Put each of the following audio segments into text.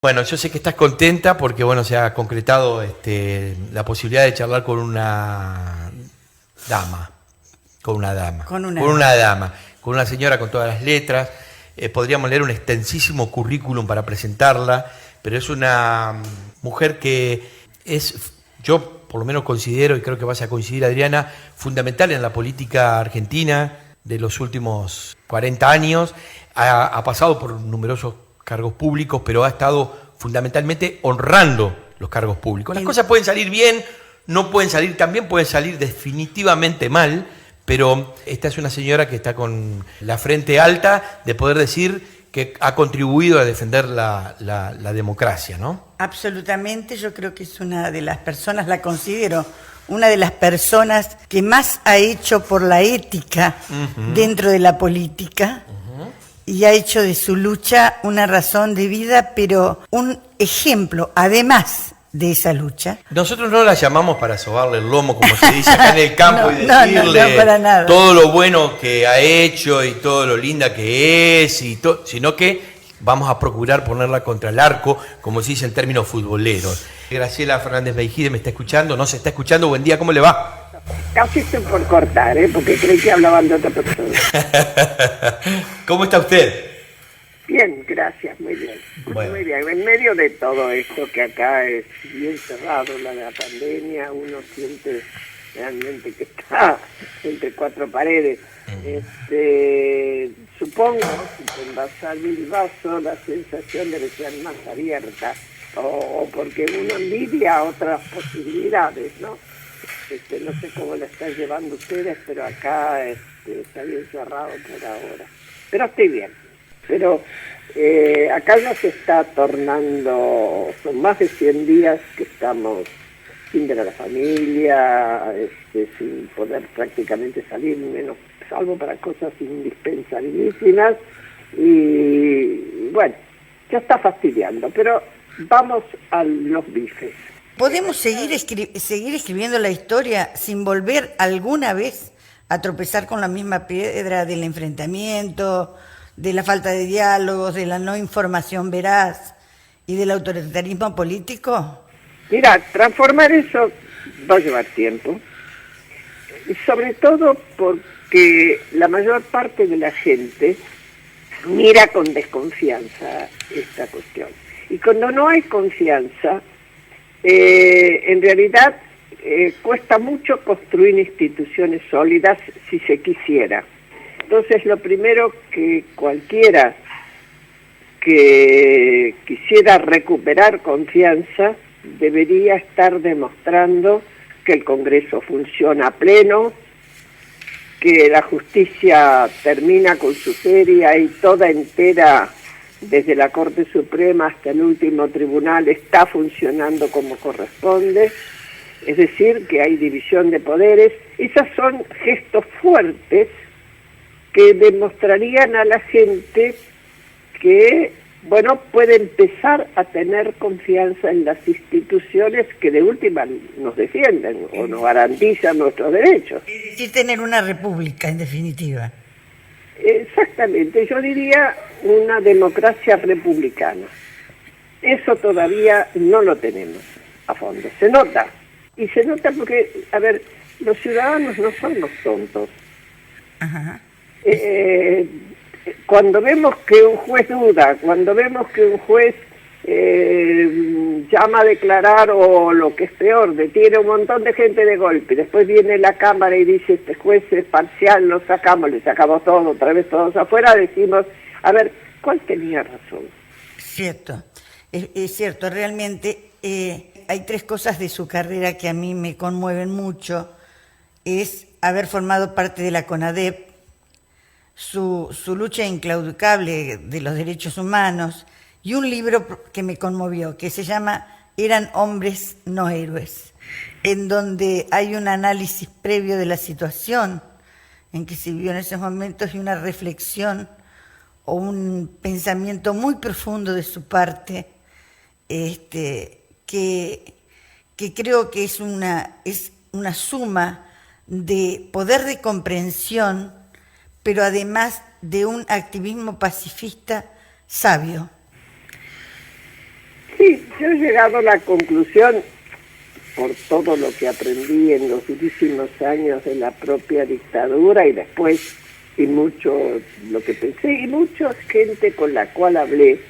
Bueno, yo sé que estás contenta porque, bueno, se ha concretado la posibilidad de charlar con una dama, con una dama, Con una con una dama, con una señora con todas las letras. Podríamos leer un extensísimo currículum para presentarla, pero es una mujer que es, yo por lo menos considero, y creo que vas a coincidir, Adriana, fundamental en la política argentina de los últimos 40 años. Ha pasado por numerosos cargos públicos, pero ha estado fundamentalmente honrando los cargos públicos. Las cosas pueden salir bien, no pueden salir tan bien, pueden salir definitivamente mal, pero esta es una señora que está con la frente alta de poder decir que ha contribuido a defender la democracia, ¿no? Absolutamente, yo creo que es una de las personas, la considero una de las personas que más ha hecho por la ética dentro de la política. Y ha hecho de su lucha una razón de vida, pero un ejemplo, además de esa lucha. Nosotros no la llamamos para sobarle el lomo, como se dice acá en el campo, no, y decirle no, para nada. todo lo bueno que ha hecho y todo lo linda que es, sino que vamos a procurar ponerla contra el arco, como se dice en términos futboleros. Graciela Fernández Beijide me está escuchando, no se está escuchando. Buen día, ¿cómo le va? Casi estoy por cortar, porque creí que hablaban de otra persona. ¿Cómo está usted? Bien, gracias, muy bien. Bueno. Muy bien, en medio de todo esto que acá es bien cerrado, la de la pandemia, uno siente realmente que está entre cuatro paredes. Supongo, si te envasar el vaso, la sensación debe ser más abierta, o porque uno envidia otras posibilidades, ¿no? No sé cómo la están llevando ustedes, pero acá está bien cerrado por ahora. Pero estoy bien. Pero acá ya se está tornando, son más de 100 días que estamos sin ver a la familia, sin poder prácticamente salir, menos salvo para cosas indispensabilísimas. Y bueno, ya está fastidiando, pero vamos a los bifes. ¿Podemos seguir escribiendo la historia sin volver alguna vez a tropezar con la misma piedra del enfrentamiento, de la falta de diálogos, de la no información veraz y del autoritarismo político? Mira, transformar eso va a llevar tiempo, y sobre todo porque la mayor parte de la gente mira con desconfianza esta cuestión. Y cuando no hay confianza, en realidad cuesta mucho construir instituciones sólidas si se quisiera. Entonces, lo primero que cualquiera que quisiera recuperar confianza debería estar demostrando que el Congreso funciona a pleno, que la justicia termina con su feria y toda entera, desde la Corte Suprema hasta el último tribunal, está funcionando como corresponde, es decir, que hay división de poderes. Esos son gestos fuertes que demostrarían a la gente que, bueno, puede empezar a tener confianza en las instituciones que de última nos defienden o nos garantizan nuestros derechos. Es decir, tener una república, en definitiva. Exactamente, yo diría una democracia republicana. Eso todavía no lo tenemos a fondo. Se nota, y se nota porque, a ver, los ciudadanos no somos tontos. Ajá. Cuando vemos que un juez duda, cuando vemos que un juez llama a declarar, o lo que es peor, detiene un montón de gente de golpe, y después viene la Cámara y dice, este juez es parcial, lo sacamos, le sacamos todo, otra vez todos afuera, decimos, a ver, ¿cuál tenía razón? Cierto, es cierto, realmente hay tres cosas de su carrera que a mí me conmueven mucho. Es haber formado parte de la CONADEP, su lucha inclaudicable de los derechos humanos, y un libro que me conmovió, que se llama Eran hombres, no héroes, en donde hay un análisis previo de la situación en que se vivió en esos momentos y una reflexión o un pensamiento muy profundo de su parte, que creo que es una suma de poder de comprensión, pero además de un activismo pacifista sabio. Yo he llegado a la conclusión, por todo lo que aprendí en los últimos años de la propia dictadura y después, y mucho lo que pensé, y mucha gente con la cual hablé,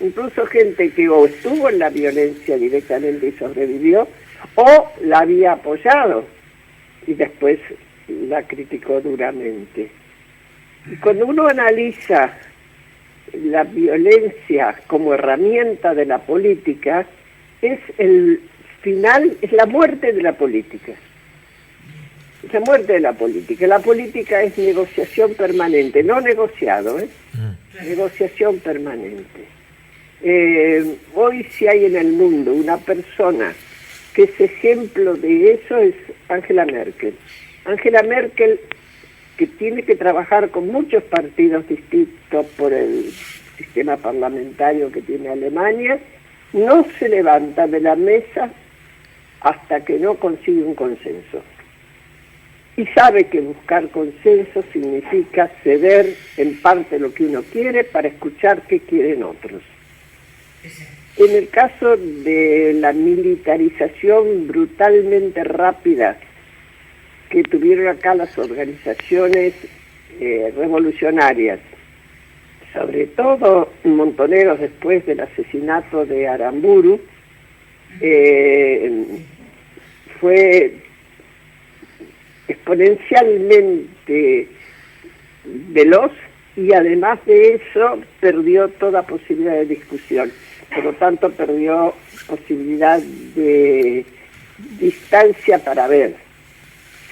incluso gente que o estuvo en la violencia directamente y sobrevivió, o la había apoyado y después la criticó duramente. Y cuando uno analiza la violencia como herramienta de la política, es el final, es la muerte de la política. Es la muerte de la política. La política es negociación permanente, no negociado, negociación permanente. Hoy si hay en el mundo una persona que es ejemplo de eso, es Angela Merkel. Angela Merkel, que tiene que trabajar con muchos partidos distintos por el sistema parlamentario que tiene Alemania, no se levanta de la mesa hasta que no consigue un consenso. Y sabe que buscar consenso significa ceder en parte lo que uno quiere para escuchar qué quieren otros. En el caso de la militarización brutalmente rápida que tuvieron acá las organizaciones revolucionarias, sobre todo montoneros después del asesinato de Aramburu, fue exponencialmente veloz y además de eso perdió toda posibilidad de discusión. Por lo tanto, perdió posibilidad de distancia para ver.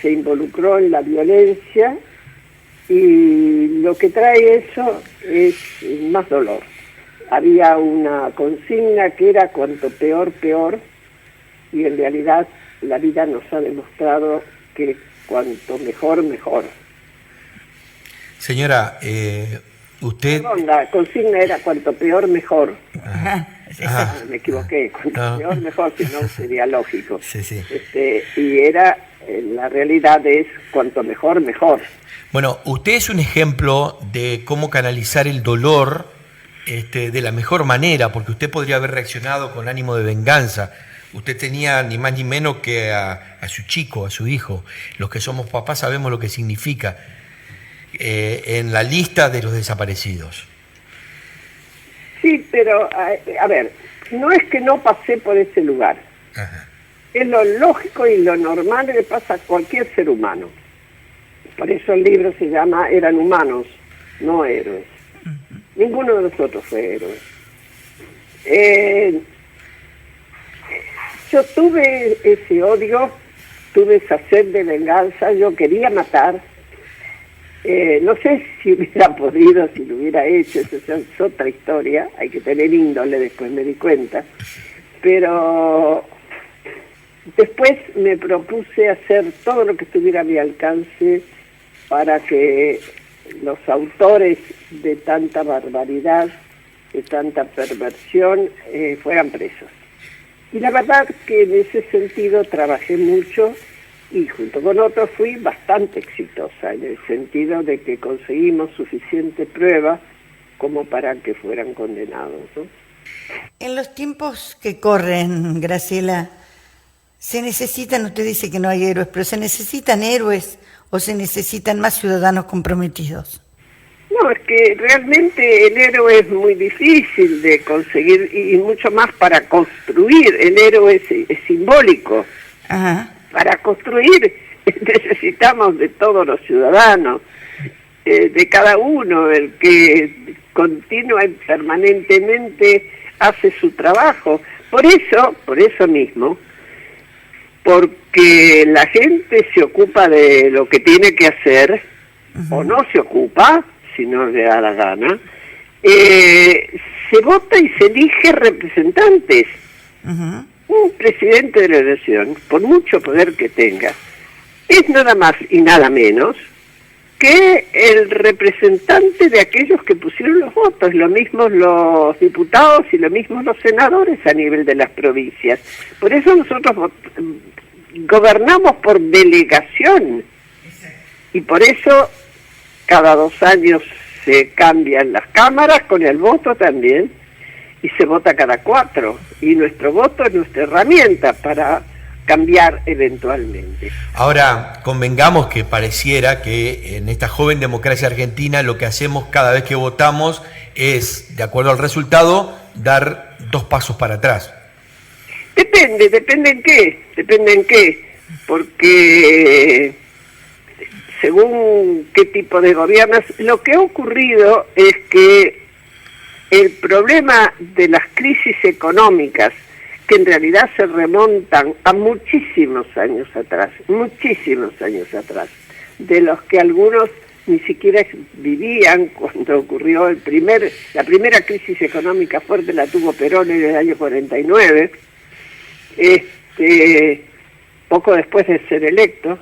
Se involucró en la violencia y lo que trae eso es más dolor. Había una consigna que era cuanto peor, peor, y en realidad la vida nos ha demostrado que cuanto mejor, mejor. Señora, usted... Perdón, la consigna era cuanto peor, mejor. Me equivoqué, cuanto No. peor, mejor, si no sería lógico. Sí, sí. Y era, la realidad es cuanto mejor, mejor. Bueno, usted es un ejemplo de cómo canalizar el dolor de la mejor manera, porque usted podría haber reaccionado con ánimo de venganza. Usted tenía ni más ni menos que a su chico, a su hijo. Los que somos papás sabemos lo que significa en la lista de los desaparecidos. Sí, pero, a ver, no es que no pasé por ese lugar. Ajá. Es lo lógico y lo normal que le pasa a cualquier ser humano. Por eso el libro se llama Eran humanos, no héroes. Ninguno de nosotros fue héroe. Yo tuve ese odio, tuve esa sed de venganza, yo quería matar. No sé si hubiera podido, si lo hubiera hecho, eso es otra historia, hay que tener índole, después me di cuenta. Pero después me propuse hacer todo lo que estuviera a mi alcance para que los autores de tanta barbaridad, de tanta perversión, fueran presos. Y la verdad que en ese sentido trabajé mucho y junto con otros fui bastante exitosa, en el sentido de que conseguimos suficiente prueba como para que fueran condenados, ¿no? En los tiempos que corren, Graciela, se necesitan, usted dice que no hay héroes, pero ¿se necesitan héroes o se necesitan más ciudadanos comprometidos? No, es que realmente el héroe es muy difícil de conseguir y mucho más para construir. El héroe es simbólico. Ajá. Para construir necesitamos de todos los ciudadanos, de cada uno, el que continúa y permanentemente hace su trabajo. Por eso mismo, porque la gente se ocupa de lo que tiene que hacer, o no se ocupa, si no le da la gana, se vota y se elige representantes. Un presidente de la nación, por mucho poder que tenga, es nada más y nada menos que el representante de aquellos que pusieron los votos, lo mismo los diputados y lo mismo los senadores a nivel de las provincias. Por eso nosotros gobernamos por delegación y por eso cada 2 años se cambian las cámaras con el voto también y se vota cada 4, y nuestro voto es nuestra herramienta para cambiar eventualmente. Ahora, convengamos que pareciera que en esta joven democracia argentina lo que hacemos cada vez que votamos es, de acuerdo al resultado, dar 2 pasos para atrás. Depende en qué, porque según qué tipo de gobiernos, lo que ha ocurrido es que el problema de las crisis económicas, que en realidad se remontan a muchísimos años atrás, de los que algunos ni siquiera vivían cuando ocurrió la primera crisis económica fuerte, la tuvo Perón en el año 49, poco después de ser electo,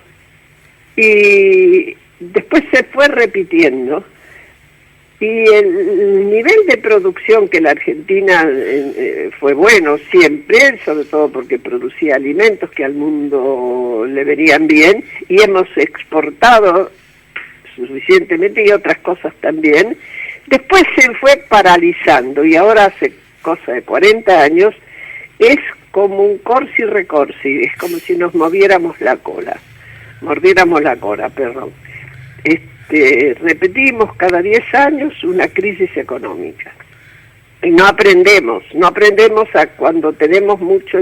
y después se fue repitiendo, y el nivel de producción que la Argentina fue bueno siempre, sobre todo porque producía alimentos que al mundo le venían bien, y hemos exportado suficientemente y otras cosas también. Después se fue paralizando, y ahora hace cosa de 40 años es como un corsi recorsi, es como si nos mordiéramos la cola, perdón. Repetimos cada 10 años una crisis económica y no aprendemos a cuando tenemos mucho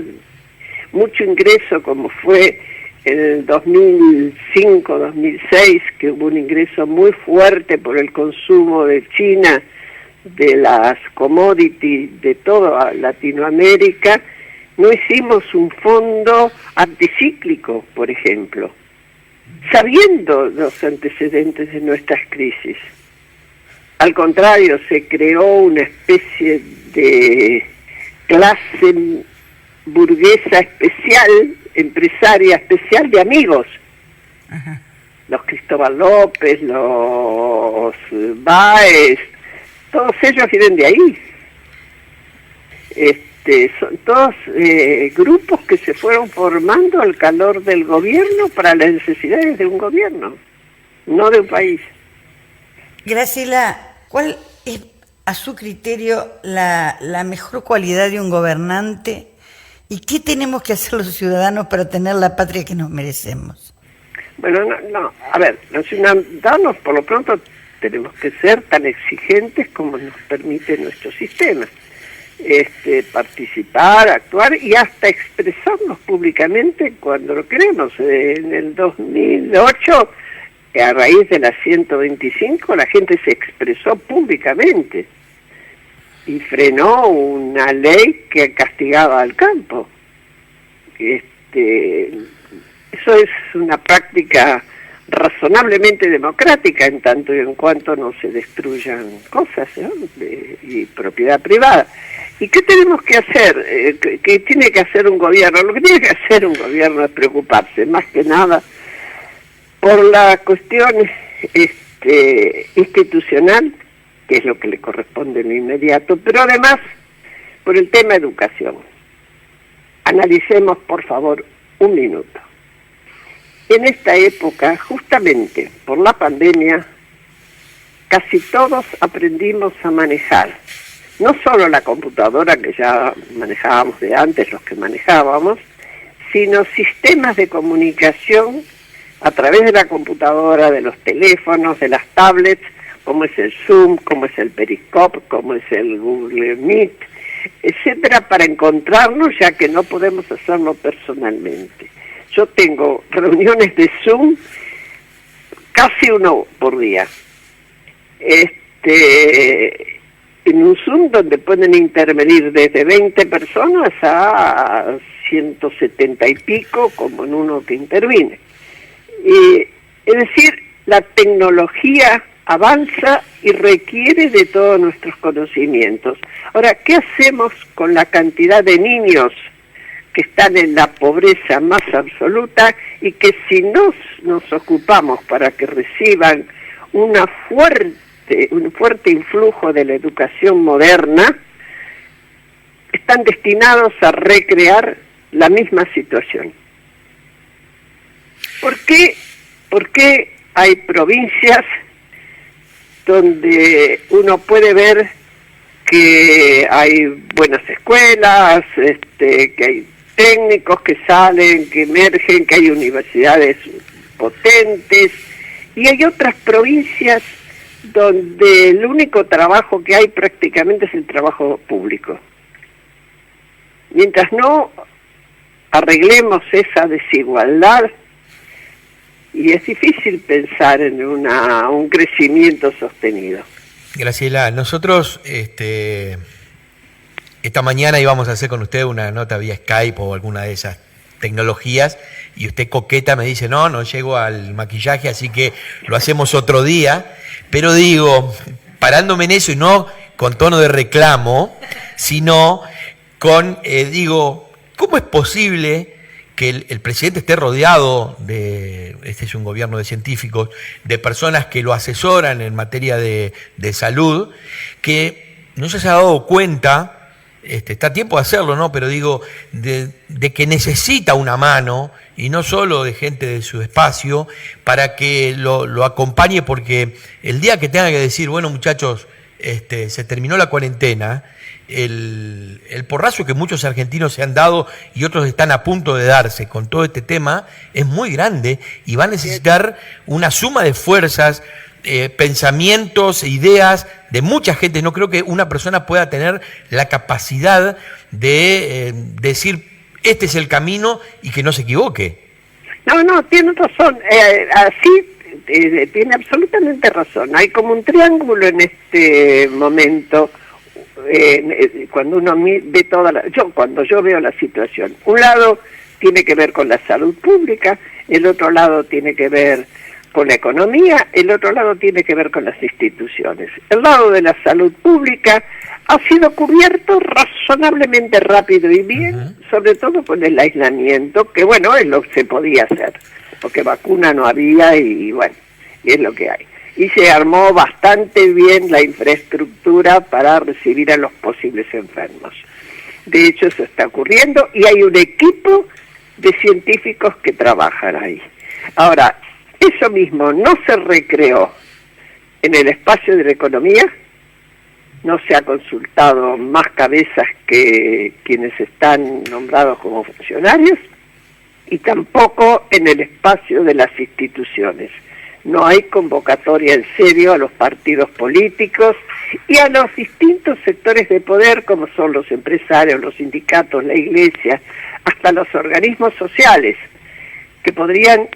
ingreso, como fue en el 2005-2006, que hubo un ingreso muy fuerte por el consumo de China, de las commodities de toda Latinoamérica. No hicimos un fondo anticíclico, por ejemplo, sabiendo los antecedentes de nuestras crisis. Al contrario, se creó una especie de clase burguesa especial, empresaria especial de amigos. Ajá. Los Cristóbal López, los Báez, todos ellos vienen de ahí. Son todos grupos que se fueron formando al calor del gobierno para las necesidades de un gobierno, no de un país. Graciela, ¿cuál es a su criterio la mejor cualidad de un gobernante y qué tenemos que hacer los ciudadanos para tener la patria que nos merecemos? Bueno, los ciudadanos por lo pronto tenemos que ser tan exigentes como nos permite nuestro sistema. Participar, actuar y hasta expresarnos públicamente cuando lo queremos. En el 2008, a raíz de la 125, la gente se expresó públicamente y frenó una ley que castigaba al campo. Eso es una práctica razonablemente democrática en tanto y en cuanto no se destruyan cosas, ¿no? Y propiedad privada. ¿Y qué tenemos que hacer? ¿Qué tiene que hacer un gobierno? Lo que tiene que hacer un gobierno es preocuparse más que nada por la cuestión institucional, que es lo que le corresponde en lo inmediato, pero además por el tema educación. Analicemos, por favor, un minuto. En esta época, justamente por la pandemia, casi todos aprendimos a manejar, no solo la computadora que ya manejábamos de antes, los que manejábamos, sino sistemas de comunicación a través de la computadora, de los teléfonos, de las tablets, como es el Zoom, como es el Periscope, como es el Google Meet, etcétera, para encontrarnos, ya que no podemos hacerlo personalmente. Yo tengo reuniones de Zoom casi uno por día. En un Zoom donde pueden intervenir desde 20 personas a 170 y pico, como en uno que interviene. Es decir, la tecnología avanza y requiere de todos nuestros conocimientos. Ahora, ¿qué hacemos con la cantidad de niños que están en la pobreza más absoluta y que si no nos ocupamos para que reciban un fuerte influjo de la educación moderna, están destinados a recrear la misma situación? ¿Por qué hay provincias donde uno puede ver que hay buenas escuelas, que hay técnicos que salen, que emergen, que hay universidades potentes, y hay otras provincias donde el único trabajo que hay prácticamente es el trabajo público. Mientras no arreglemos esa desigualdad, y es difícil pensar en un crecimiento sostenido. Graciela, nosotros esta mañana íbamos a hacer con usted una nota vía Skype o alguna de esas tecnologías, y usted coqueta me dice, no llego al maquillaje, así que lo hacemos otro día, pero digo, parándome en eso y no con tono de reclamo, sino con, digo, ¿cómo es posible que el presidente esté rodeado de, este es un gobierno de científicos, de personas que lo asesoran en materia de salud, que no se haya dado cuenta, está a tiempo de hacerlo, ¿no? Pero digo, de que necesita una mano, y no solo de gente de su espacio, para que lo acompañe, porque el día que tenga que decir, bueno muchachos, se terminó la cuarentena, el porrazo que muchos argentinos se han dado y otros están a punto de darse con todo este tema es muy grande, y va a necesitar una suma de fuerzas, pensamientos, ideas de mucha gente. No creo que una persona pueda tener la capacidad de decir este es el camino y que no se equivoque. No, tiene razón, tiene absolutamente razón. Hay como un triángulo en este momento. Cuando uno ve cuando yo veo la situación, un lado tiene que ver con la salud pública, el otro lado tiene que ver con la economía, el otro lado tiene que ver con las instituciones. El lado de la salud pública ha sido cubierto razonablemente rápido y bien, sobre todo con el aislamiento, que bueno, es lo que se podía hacer, porque vacuna no había y bueno, y es lo que hay. Y se armó bastante bien la infraestructura para recibir a los posibles enfermos. De hecho, eso está ocurriendo y hay un equipo de científicos que trabajan ahí. Ahora, eso mismo no se recreó en el espacio de la economía, no se ha consultado más cabezas que quienes están nombrados como funcionarios, y tampoco en el espacio de las instituciones. No hay convocatoria en serio a los partidos políticos y a los distintos sectores de poder, como son los empresarios, los sindicatos, la iglesia, hasta los organismos sociales, que podrían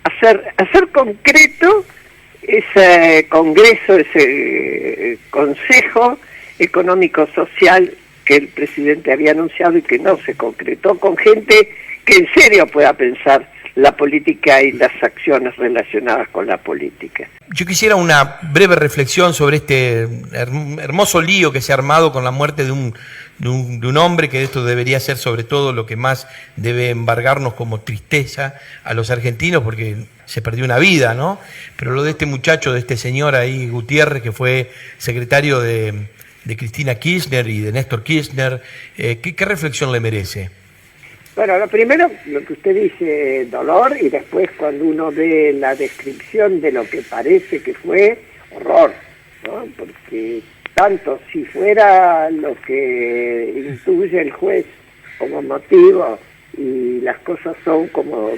hacer concreto ese congreso, ese consejo económico-social que el presidente había anunciado y que no se concretó, con gente que en serio pueda pensar la política y las acciones relacionadas con la política. Yo quisiera una breve reflexión sobre este hermoso lío que se ha armado con la muerte de un hombre, que esto debería ser sobre todo lo que más debe embargarnos como tristeza a los argentinos, porque se perdió una vida, ¿no? Pero lo de este muchacho, de este señor ahí, Gutiérrez, que fue secretario de Cristina Kirchner y de Néstor Kirchner, ¿qué reflexión le merece? Bueno, lo primero, lo que usted dice, dolor, y después cuando uno ve la descripción de lo que parece que fue, horror, ¿no? Porque tanto si fuera lo que intuye el juez como motivo y las cosas son como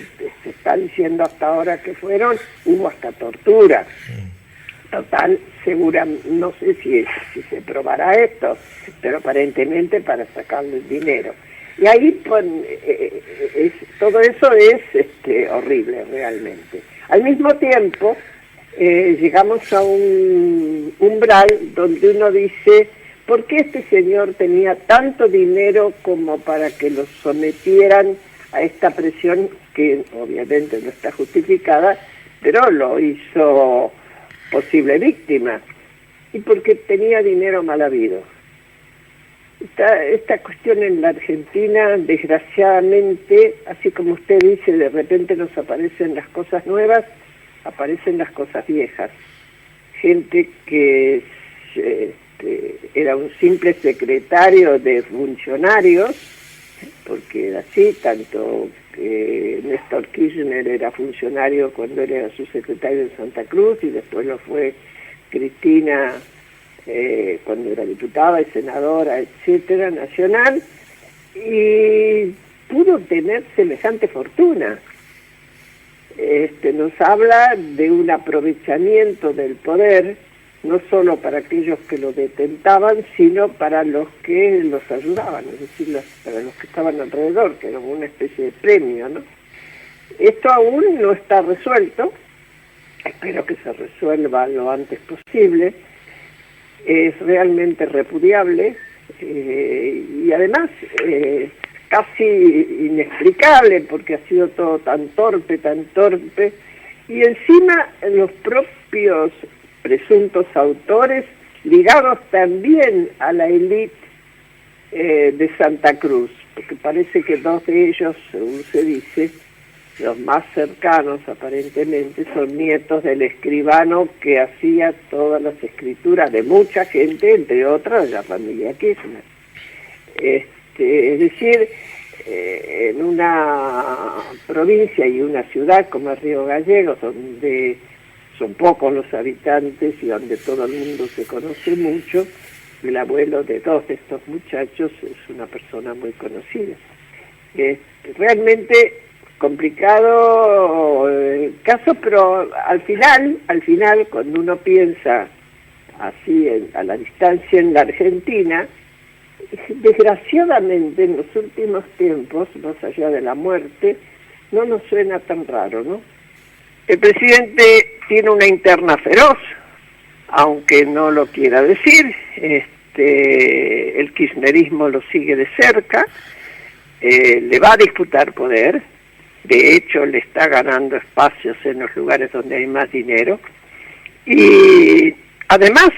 se está diciendo hasta ahora que fueron, hubo hasta tortura. Total, segura, no sé si probará esto, pero aparentemente para sacarle el dinero. Y ahí todo eso es horrible realmente. Al mismo tiempo, llegamos a un umbral donde uno dice, ¿por qué este señor tenía tanto dinero como para que lo sometieran a esta presión que obviamente no está justificada, pero lo hizo posible víctima? Y porque tenía dinero mal habido. Esta cuestión en la Argentina, desgraciadamente, así como usted dice, de repente nos aparecen las cosas nuevas, aparecen las cosas viejas. Gente que era un simple secretario de funcionarios, porque era así, tanto Néstor Kirchner era funcionario cuando era subsecretario de Santa Cruz y después lo fue Cristina cuando era diputada y senadora, etcétera, nacional, y pudo tener semejante fortuna. Nos habla de un aprovechamiento del poder, no solo para aquellos que lo detentaban, sino para los que los ayudaban, es decir, para los que estaban alrededor, que era como una especie de premio, ¿no? Esto aún no está resuelto, espero que se resuelva lo antes posible. Es realmente repudiable y además casi inexplicable, porque ha sido todo tan torpe, y encima los propios presuntos autores ligados también a la élite de Santa Cruz, porque parece que dos de ellos, según se dice, los más cercanos aparentemente, son nietos del escribano que hacía todas las escrituras de mucha gente, entre otras de la familia Kirchner. Es decir, en una provincia y una ciudad como es Río Gallegos, donde son pocos los habitantes y donde todo el mundo se conoce mucho, el abuelo de dos de estos muchachos es una persona muy conocida. Realmente complicado el caso, pero al final, cuando uno piensa así a la distancia en la Argentina, desgraciadamente en los últimos tiempos, más allá de la muerte, no nos suena tan raro, ¿no? El presidente tiene una interna feroz, aunque no lo quiera decir. El kirchnerismo lo sigue de cerca, le va a disputar poder, de hecho le está ganando espacios en los lugares donde hay más dinero, y además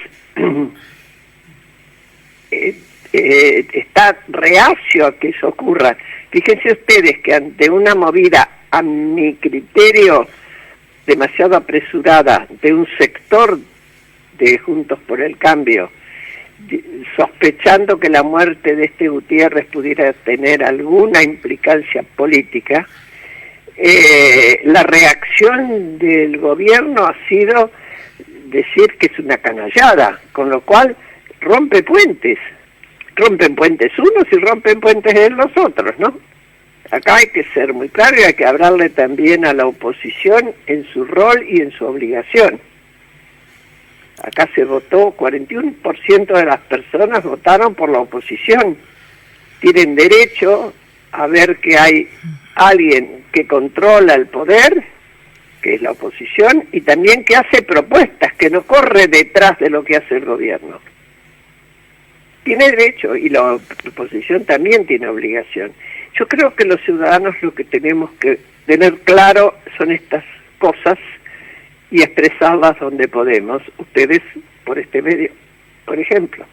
está reacio a que eso ocurra. Fíjense ustedes que ante una movida, a mi criterio, demasiado apresurada de un sector de Juntos por el Cambio, sospechando que la muerte de Gutiérrez pudiera tener alguna implicancia política, la reacción del gobierno ha sido decir que es una canallada, con lo cual rompen puentes unos y rompen puentes los otros, ¿no? Acá hay que ser muy claro y hay que hablarle también a la oposición en su rol y en su obligación. Acá se votó, 41% de las personas votaron por la oposición. Tienen derecho a ver que hay alguien que controla el poder, que es la oposición, y también que hace propuestas, que no corre detrás de lo que hace el gobierno. Tiene derecho y la oposición también tiene obligación. Yo creo que los ciudadanos lo que tenemos que tener claro son estas cosas y expresarlas donde podemos, ustedes por este medio, por ejemplo.